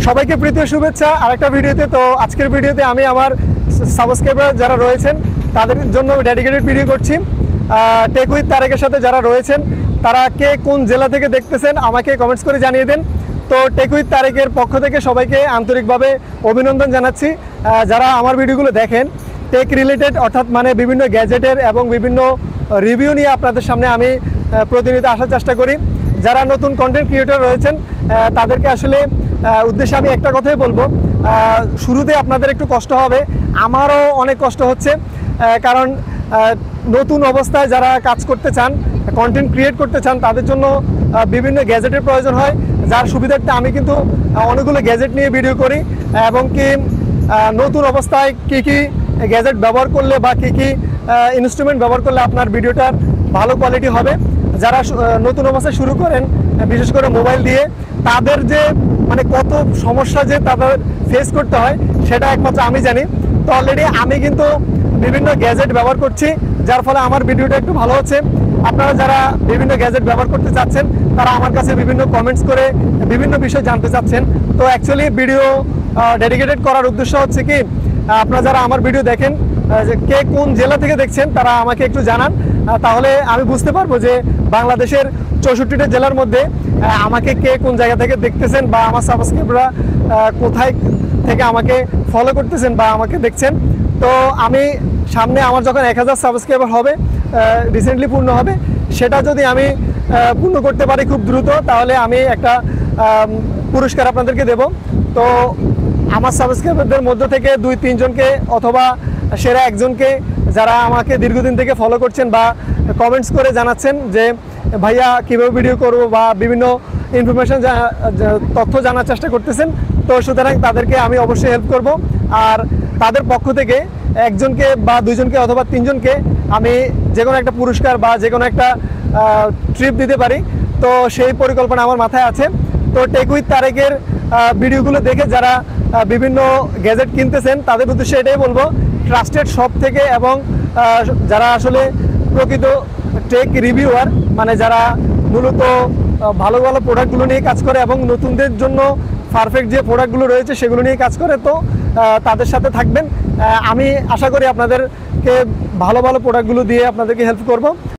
সবাইকে প্রীতীয় শুভেচ্ছা আরেকটা ভিডিওতে। তো আজকের ভিডিওতে আমি আমার সাবস্ক্রাইবার যারা রয়েছেন তাদের জন্য ডেডিকেটেড ভিডিও করছি। টেক উইথ তারেকের সাথে যারা রয়েছেন তারা কে কোন জেলা থেকে দেখতেছেন আমাকে কমেন্টস করে জানিয়ে দেন। তো টেক উইথ তারেকের পক্ষ থেকে সবাইকে আন্তরিকভাবে অভিনন্দন জানাচ্ছি। যারা আমার ভিডিওগুলো দেখেন টেক রিলেটেড, অর্থাৎ মানে বিভিন্ন গ্যাজেটের এবং বিভিন্ন রিভিউ নিয়ে আপনাদের সামনে আমি প্রতিনিয়ত আসার চেষ্টা করি। যারা নতুন কন্টেন্ট ক্রিয়েটর রয়েছেন তাদেরকে আসলে উদ্দেশ্যে আমি একটা কথাই বলবো, শুরুতে আপনাদের একটু কষ্ট হবে, আমারও অনেক কষ্ট হচ্ছে। কারণ নতুন অবস্থায় যারা কাজ করতে চান, কন্টেন্ট ক্রিয়েট করতে চান, তাদের জন্য বিভিন্ন গ্যাজেটের প্রয়োজন হয়, যার সুবিধার্থে আমি কিন্তু অনেকগুলো গ্যাজেট নিয়ে ভিডিও করি এবং কি নতুন অবস্থায় কী কী গ্যাজেট ব্যবহার করলে বা কী কী ইনস্ট্রুমেন্ট ব্যবহার করলে আপনার ভিডিওটার ভালো কোয়ালিটি হবে। যারা নতুন অবস্থায় শুরু করেন বিশেষ করে মোবাইল দিয়ে, তাদের যে মানে কত সমস্যা যে তাদের ফেস করতে হয় সেটা একমাত্র আমি জানি। তো অলরেডি আমি কিন্তু বিভিন্ন গ্যাজেট ব্যবহার করছি, যার ফলে আমার ভিডিওটা একটু ভালো হচ্ছে। আপনারা যারা বিভিন্ন গ্যাজেট ব্যবহার করতে চাচ্ছেন তারা আমার কাছে বিভিন্ন কমেন্টস করে বিভিন্ন বিষয় জানতে চাচ্ছেন। তো অ্যাকচুয়ালি ভিডিও ডেডিকেটেড করার উদ্দেশ্য হচ্ছে কি, আপনারা যারা আমার ভিডিও দেখেন যে কে কোন জেলা থেকে দেখছেন তারা আমাকে একটু জানান, তাহলে আমি বুঝতে পারবো যে বাংলাদেশের 64টা জেলার মধ্যে আমাকে কে কোন জায়গা থেকে দেখতেছেন বা আমার সাবস্ক্রাইবাররা কোথায় থেকে আমাকে ফলো করতেছেন বা আমাকে দেখছেন। তো আমি সামনে আমার যখন 1000 সাবস্ক্রাইবার হবে, রিসেন্টলি পূর্ণ হবে, সেটা যদি আমি পূর্ণ করতে পারি খুব দ্রুত, তাহলে আমি একটা পুরস্কার আপনাদেরকে দেব। তো আমার সাবস্ক্রাইবারদের মধ্য থেকে 2-3 জনকে অথবা সেরা একজনকে, যারা আমাকে দীর্ঘদিন থেকে ফলো করছেন বা কমেন্টস করে জানাচ্ছেন যে ভাইয়া কীভাবে ভিডিও করব বা বিভিন্ন ইনফরমেশন তথ্য জানার চেষ্টা করতেছেন, তো সুতরাং তাদেরকে আমি অবশ্যই হেল্প করব। আর তাদের পক্ষ থেকে একজনকে বা 2 জনকে অথবা 3 জনকে আমি যে কোনো একটা পুরস্কার বা যে কোনো একটা ট্রিপ দিতে পারি। তো সেই পরিকল্পনা আমার মাথায় আছে। তো টেক উইথ তারেকের ভিডিওগুলো দেখে যারা বিভিন্ন গ্যাজেট কিনতেছেন তাদের উদ্দেশ্যে এটাই বলবো, ট্রাস্টেড শপ থেকে এবং যারা আসলে প্রকৃত টেক রিভিউয়ার, মানে যারা মূলত ভালো ভালো প্রোডাক্টগুলো নিয়ে কাজ করে এবং নতুনদের জন্য পারফেক্ট যে প্রোডাক্টগুলো রয়েছে সেগুলো নিয়ে কাজ করে, তো তাদের সাথে থাকবেন। আমি আশা করি আপনাদেরকে ভালো ভালো প্রোডাক্টগুলো দিয়ে আপনাদেরকে হেল্প করব।